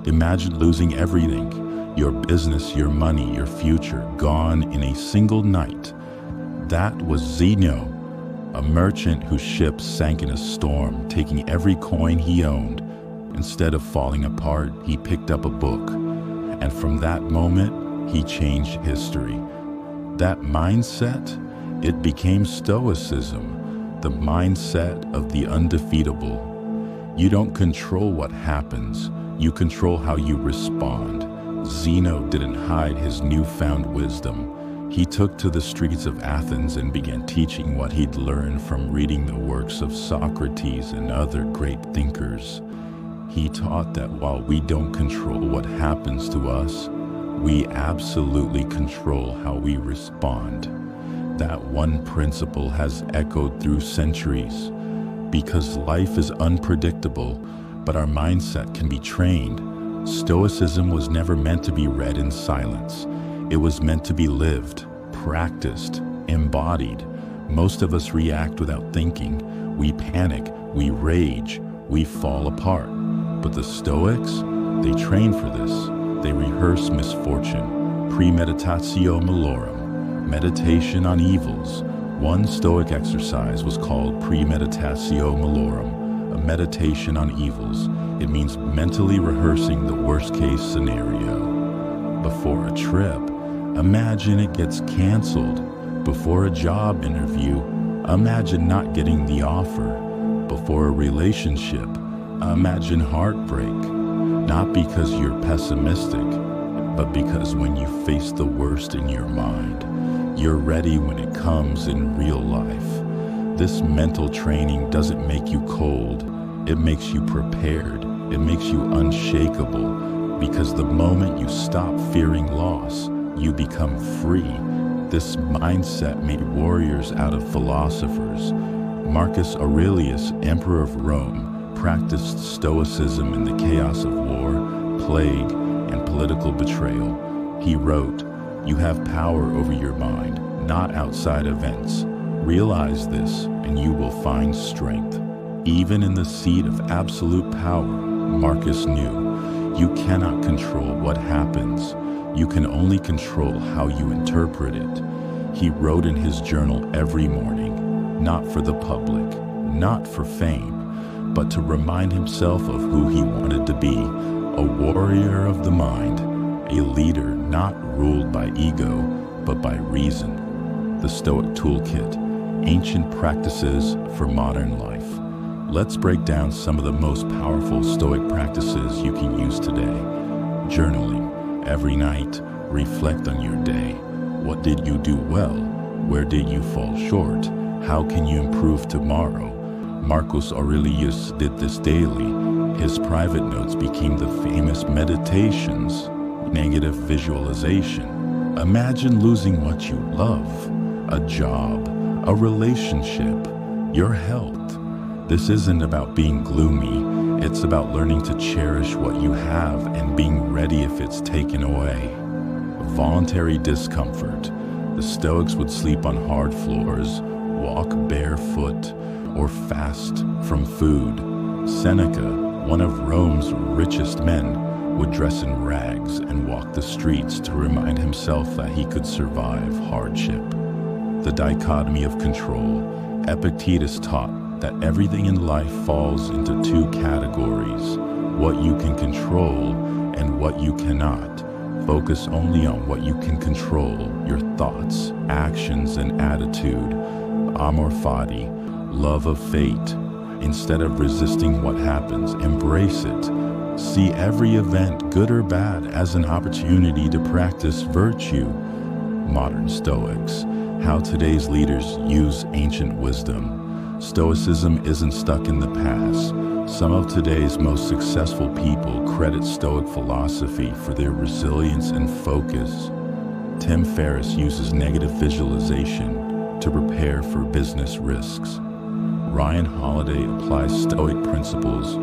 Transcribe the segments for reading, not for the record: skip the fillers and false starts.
Imagine losing everything, your business, your money, your future, gone in a single night. That was Zeno, a merchant whose ship sank in a storm, taking every coin he owned. Instead of falling apart, he picked up a book, and from that moment, he changed history. That mindset, it became Stoicism, the mindset of the undefeatable. You don't control what happens, you control how you respond. Zeno didn't hide his newfound wisdom. He took to the streets of Athens and began teaching what he'd learned from reading the works of Socrates and other great thinkers. He taught that while we don't control what happens to us, we absolutely control how we respond. That one principle has echoed through centuries. Because life is unpredictable, but our mindset can be trained. Stoicism was never meant to be read in silence. It was meant to be lived, practiced, embodied. Most of us react without thinking. We panic, we rage, we fall apart. But the Stoics, they train for this. They rehearse misfortune, premeditatio malorum, meditation on evils. One Stoic exercise was called premeditatio malorum, a meditation on evils. It means mentally rehearsing the worst-case scenario. Before a trip, imagine it gets canceled. Before a job interview, imagine not getting the offer. Before a relationship, imagine heartbreak. Not because you're pessimistic, but because when you face the worst in your mind, you're ready when it comes in real life. This mental training doesn't make you cold. It makes you prepared. It makes you unshakable. Because the moment you stop fearing loss, you become free. This mindset made warriors out of philosophers. Marcus Aurelius, emperor of Rome, practiced Stoicism in the chaos of war, plague, and political betrayal. He wrote, "You have power over your mind, not outside events. Realize this, and you will find strength." Even in the seat of absolute power, Marcus knew, you cannot control what happens. You can only control how you interpret it. He wrote in his journal every morning, not for the public, not for fame, but to remind himself of who he wanted to be, a warrior of the mind, a leader not ruled by ego, but by reason. The Stoic Toolkit, ancient practices for modern life. Let's break down some of the most powerful Stoic practices you can use today. Journaling. Every night, reflect on your day. What did you do well? Where did you fall short? How can you improve tomorrow? Marcus Aurelius did this daily. His private notes became the famous meditations. Negative visualization. Imagine losing what you love, a job, a relationship, your health. This isn't about being gloomy. It's about learning to cherish what you have and being ready if it's taken away. Voluntary discomfort. The Stoics would sleep on hard floors, walk barefoot, or fast from food. Seneca, one of Rome's richest men, would dress in rags and walk the streets to remind himself that he could survive hardship. The dichotomy of control. Epictetus taught that everything in life falls into two categories: what you can control and what you cannot. Focus only on what you can control, your thoughts, actions, and attitude. Amor fati, love of fate. Instead of resisting what happens, embrace it. See every event, good or bad, as an opportunity to practice virtue. Modern Stoics, how today's leaders use ancient wisdom. Stoicism isn't stuck in the past. Some of today's most successful people credit Stoic philosophy for their resilience and focus. Tim Ferriss uses negative visualization to prepare for business risks. Ryan Holiday applies Stoic principles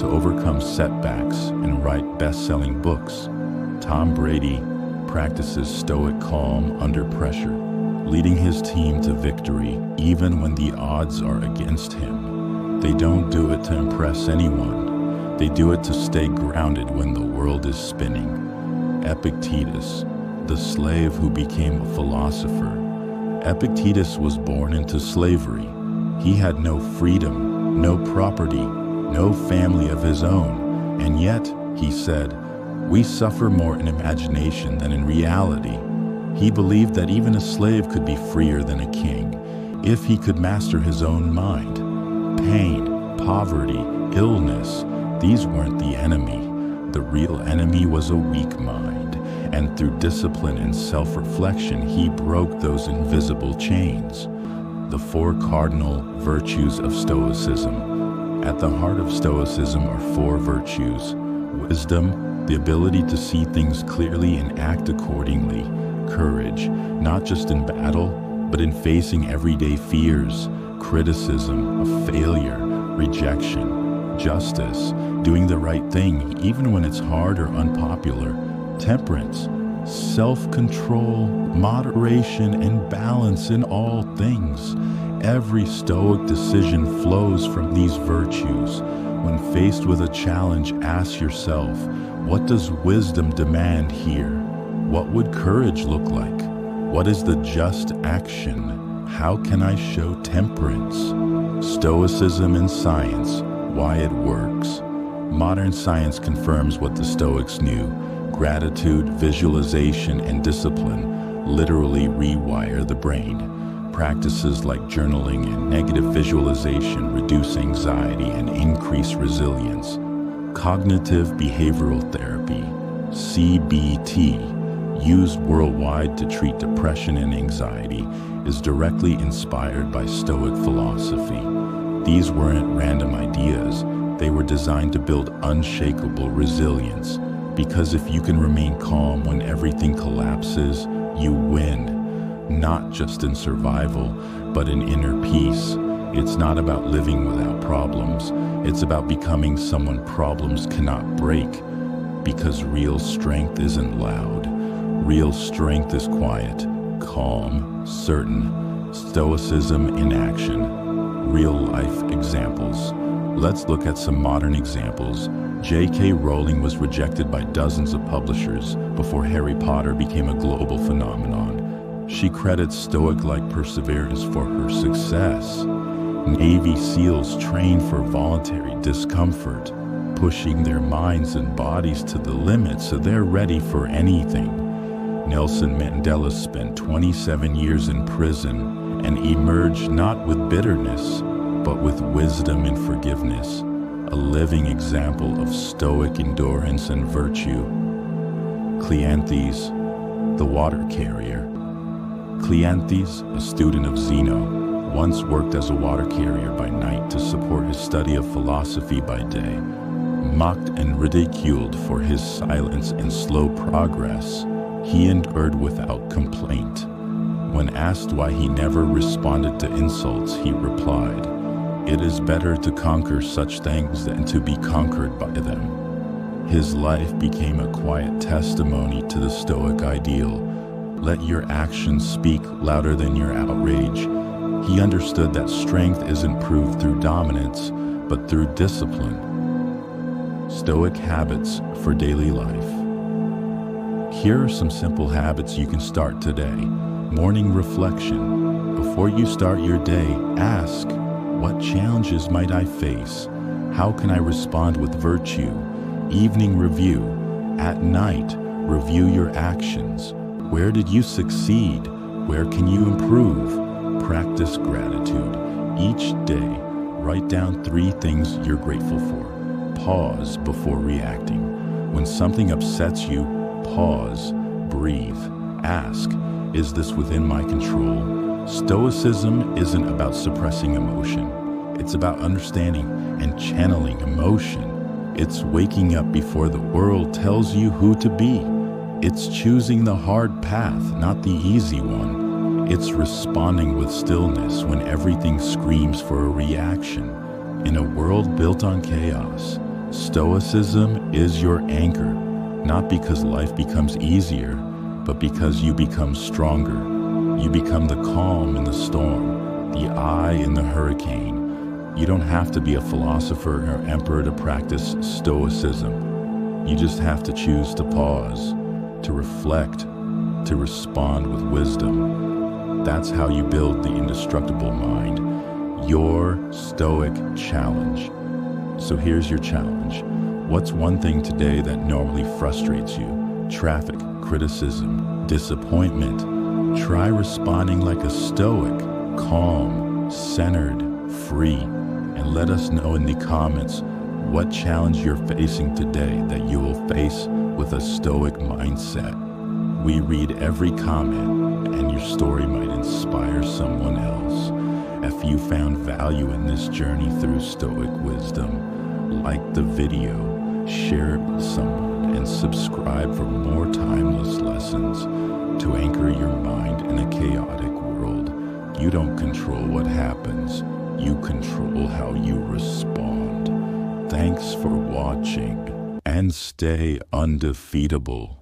to overcome setbacks and write best-selling books. Tom Brady practices Stoic calm under pressure, leading his team to victory even when the odds are against him. They don't do it to impress anyone. They do it to stay grounded when the world is spinning. Epictetus, the slave who became a philosopher. Epictetus was born into slavery. He had no freedom, no property, no family of his own, and yet, he said, we suffer more in imagination than in reality. He believed that even a slave could be freer than a king if he could master his own mind. Pain, poverty, illness, these weren't the enemy. The real enemy was a weak mind, and through discipline and self-reflection, he broke those invisible chains. The 4 cardinal virtues of Stoicism. At the heart of Stoicism are 4 virtues: wisdom, the ability to see things clearly and act accordingly; courage, not just in battle, but in facing everyday fears; criticism, of failure, rejection; justice, doing the right thing even when it's hard or unpopular; temperance, self-control, moderation, and balance in all things. Every Stoic decision flows from these virtues. When faced with a challenge, ask yourself, what does wisdom demand here? What would courage look like? What is the just action? How can I show temperance? Stoicism in science, why it works. Modern science confirms what the Stoics knew. Gratitude, visualization, and discipline literally rewire the brain. Practices like journaling and negative visualization reduce anxiety and increase resilience. Cognitive behavioral therapy, CBT, used worldwide to treat depression and anxiety, is directly inspired by Stoic philosophy. These weren't random ideas. They were designed to build unshakable resilience. Because if you can remain calm when everything collapses, you win. Not just in survival, but in inner peace. It's not about living without problems. It's about becoming someone problems cannot break. Because real strength isn't loud. Real strength is quiet, calm, certain. Stoicism in action. Real life examples. Let's look at some modern examples. J.K. Rowling was rejected by dozens of publishers before Harry Potter became a global phenomenon. She credits Stoic-like perseverance for her success. Navy SEALs train for voluntary discomfort, pushing their minds and bodies to the limit so they're ready for anything. Nelson Mandela spent 27 years in prison and emerged not with bitterness, but with wisdom and forgiveness, a living example of Stoic endurance and virtue. Cleanthes, the water carrier. Cleanthes, a student of Zeno, once worked as a water carrier by night to support his study of philosophy by day. Mocked and ridiculed for his silence and slow progress, he endured without complaint. When asked why he never responded to insults, he replied, "It is better to conquer such things than to be conquered by them." His life became a quiet testimony to the Stoic ideal. Let your actions speak louder than your outrage. He understood that strength isn't proved through dominance, but through discipline. Stoic habits for daily life. Here are some simple habits you can start today. Morning reflection. Before you start your day, ask, what challenges might I face? How can I respond with virtue? Evening review. At night, review your actions. Where did you succeed? Where can you improve? Practice gratitude. Each day, write down 3 things you're grateful for. Pause before reacting. When something upsets you, pause, breathe, ask, is this within my control? Stoicism isn't about suppressing emotion. It's about understanding and channeling emotion. It's waking up before the world tells you who to be. It's choosing the hard path, not the easy one. It's responding with stillness when everything screams for a reaction. In a world built on chaos, Stoicism is your anchor, not because life becomes easier, but because you become stronger. You become the calm in the storm, the eye in the hurricane. You don't have to be a philosopher or emperor to practice Stoicism. You just have to choose to pause, to reflect, to respond with wisdom. That's how you build the indestructible mind, your Stoic challenge. So here's your challenge. What's one thing today that normally frustrates you? Traffic, criticism, disappointment. Try responding like a Stoic, calm, centered, free, and let us know in the comments what challenge you're facing today that you will face with a Stoic mindset. We read every comment, and your story might inspire someone else. If you found value in this journey through Stoic wisdom, like the video, share it with someone, and subscribe for more timeless lessons to anchor your mind in a chaotic world. You don't control what happens, you control how you respond. Thanks for watching, and stay undefeatable.